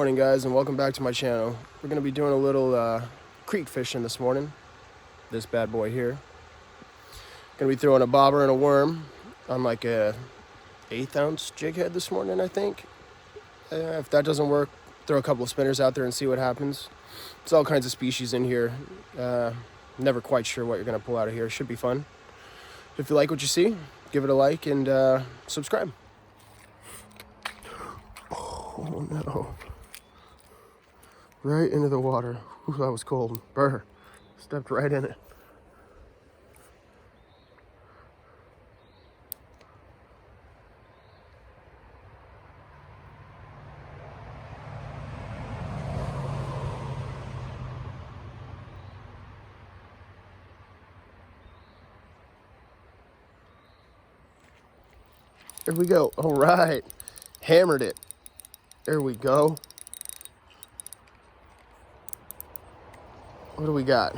morning, guys, and welcome back to my channel. We're going to be doing a little creek fishing this morning. This bad boy here. Going to be throwing a bobber and a worm on like a 1/8 ounce jig head this morning, I think. If that doesn't work, throw a couple of spinners out there and see what happens. There's all kinds of species in here. Never quite sure what you're going to pull out of here. Should be fun. If you like what you see, give it a like and subscribe. Oh no. Right into the water. Ooh, that was cold. Brr. Stepped right in it. There we go. All right. Hammered it. There we go. What do we got?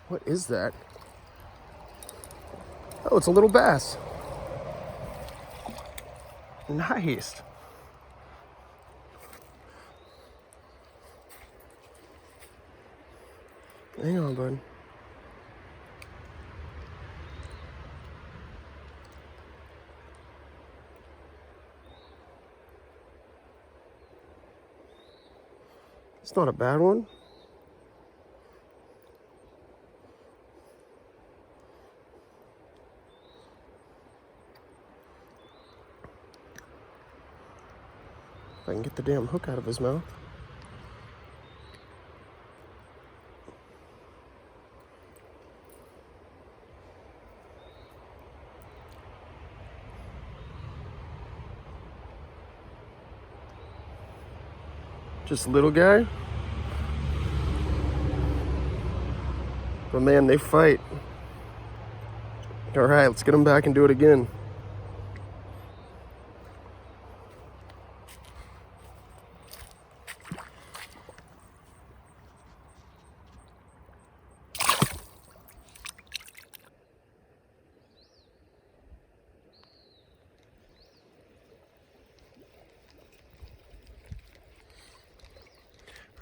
What is that? Oh, it's a little bass. Nice. Hang on, bud. It's not a bad one. If I can get the damn hook out of his mouth. Just a little guy. But man, they fight. All right, let's get him back and do it again.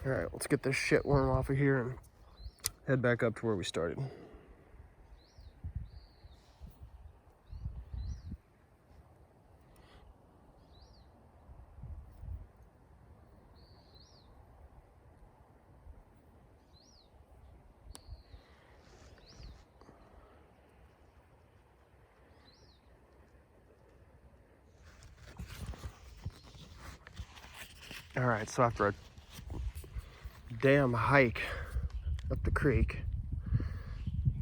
All right, let's get this shit worm off of here and head back up to where we started. All right, so after a damn hike up the creek,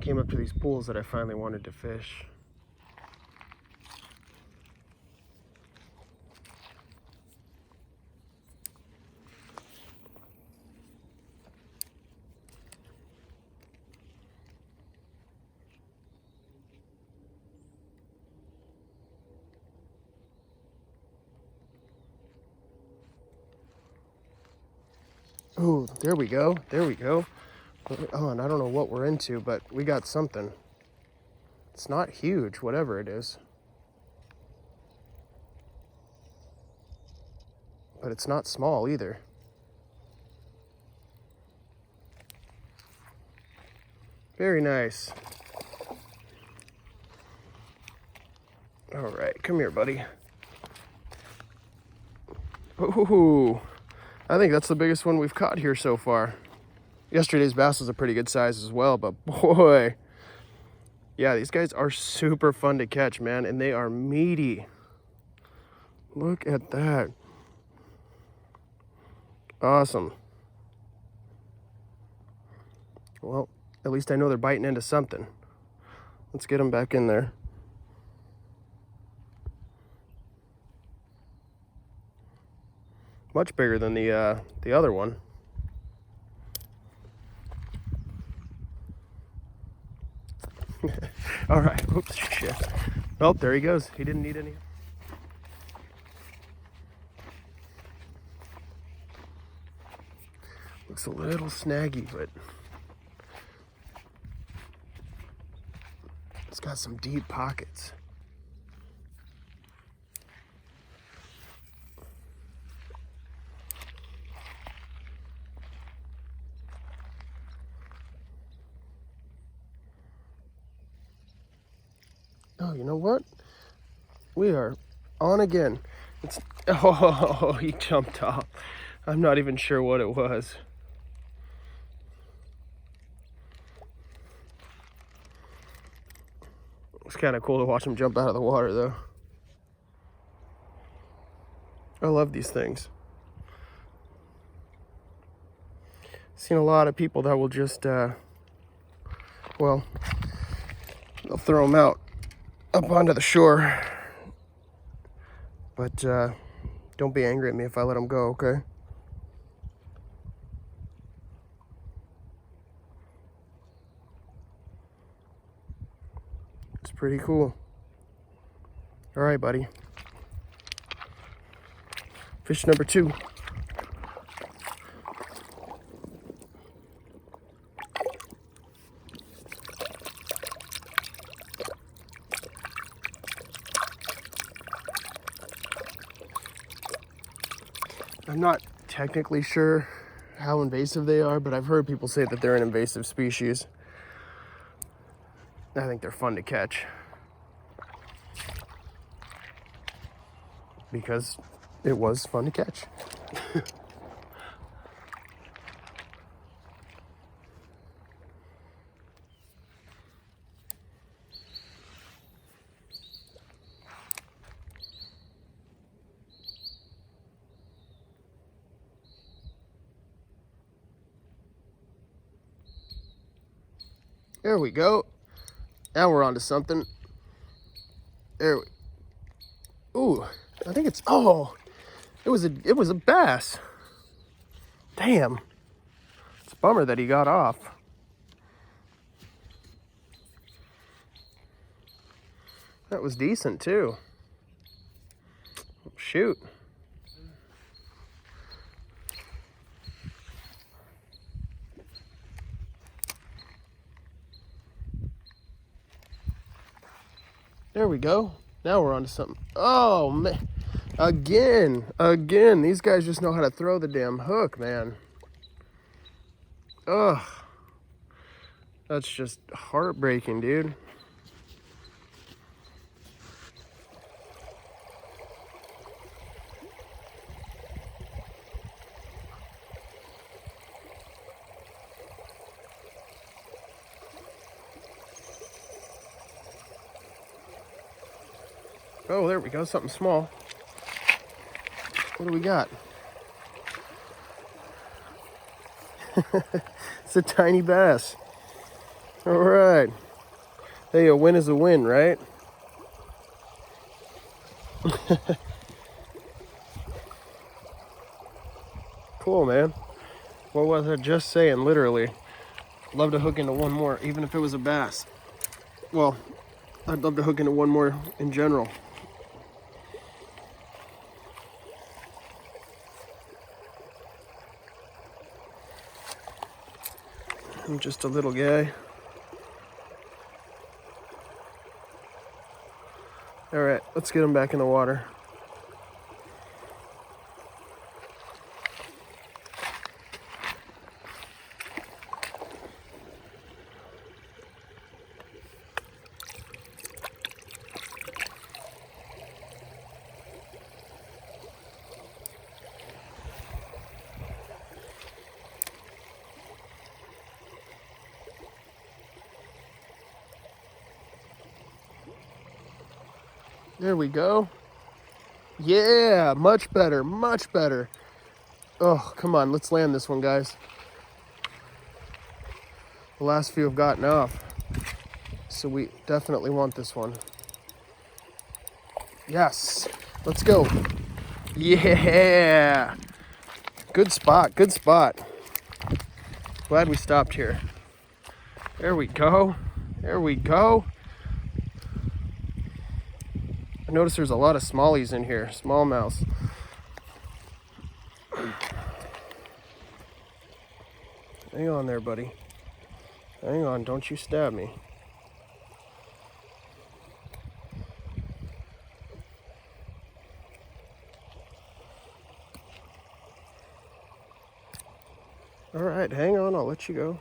came up to these pools that I finally wanted to fish. Oh, there we go. There we go. Oh, and I don't know what we're into, but we got something. It's not huge, whatever it is. But it's not small either. Very nice. All right, come here, buddy. Ooh, I think that's the biggest one we've caught here so far. Yesterday's bass was a pretty good size as well, but boy, yeah, these guys are super fun to catch, man, and they are meaty. Look at that. Awesome. Well, at least I know they're biting into something. Let's get them back in there. Much bigger than the other one. All right. Oops, shit. Oh, there he goes. He didn't need any. Looks a little snaggy, but it's got some deep pockets. Oh, you know what? We are on again. It's, oh, he jumped off. I'm not even sure what it was. It's kind of cool to watch him jump out of the water, though. I love these things. Seen a lot of people that will just, well, they'll throw them out up onto the shore. But don't be angry at me if I let them go, okay? It's pretty cool. All right, buddy. Fish number 2. I'm not technically sure how invasive they are, but I've heard people say that they're an invasive species. I think they're fun to catch because it was fun to catch. There we go. Now we're on to something. There we, ooh, I think it's, oh, it was a bass. Damn. It's a bummer that he got off. That was decent too. Shoot. There we go. Now we're on to something. Oh, man. Again. These guys just know how to throw the damn hook, man. Ugh. That's just heartbreaking, dude. Oh, there we go. Something small. What do we got? It's a tiny bass. All right. Hey, a win is a win, right? Cool, man. What was I just saying? Literally. Love to hook into one more, even if it was a bass. Well, I'd love to hook into one more in general. I'm just a little guy. All right, let's get him back in the water. There we go. Yeah, much better, much better. Oh, come on, let's land this one, guys. The last few have gotten off, so we definitely want this one. Yes, let's go. Yeah, good spot, good spot. Glad we stopped here. There we go, there we go. I notice there's a lot of smallies in here, smallmouths. Hang on there, buddy. Hang on, don't you stab me. All right, hang on, I'll let you go.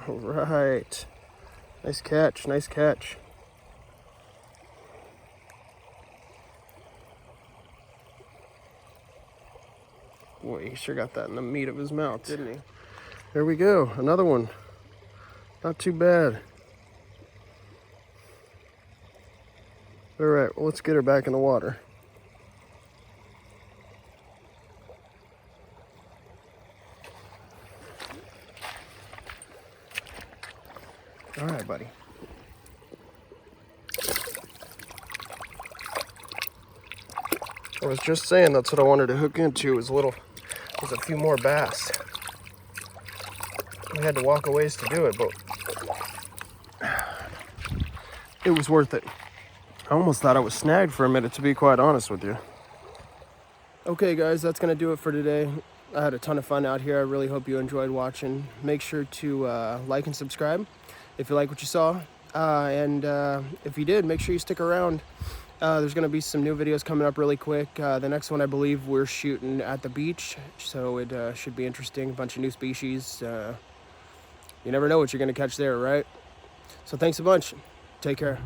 All right. Nice catch, nice catch. Boy, he sure got that in the meat of his mouth, didn't he? There we go, another one. Not too bad. All right, well, let's get her back in the water. All right, buddy. I was just saying that's what I wanted to hook into, was a few more bass. We had to walk a ways to do it, but it was worth it. I almost thought I was snagged for a minute, to be quite honest with you. Okay, guys, that's gonna do it for today. I had a ton of fun out here. I really hope you enjoyed watching. Make sure to like and subscribe if you like what you saw. And if you did, make sure you stick around. There's going to be some new videos coming up really quick. The next one, I believe, we're shooting at the beach, so it should be interesting. A bunch of new species. You never know what you're going to catch there, right? So thanks a bunch. Take care.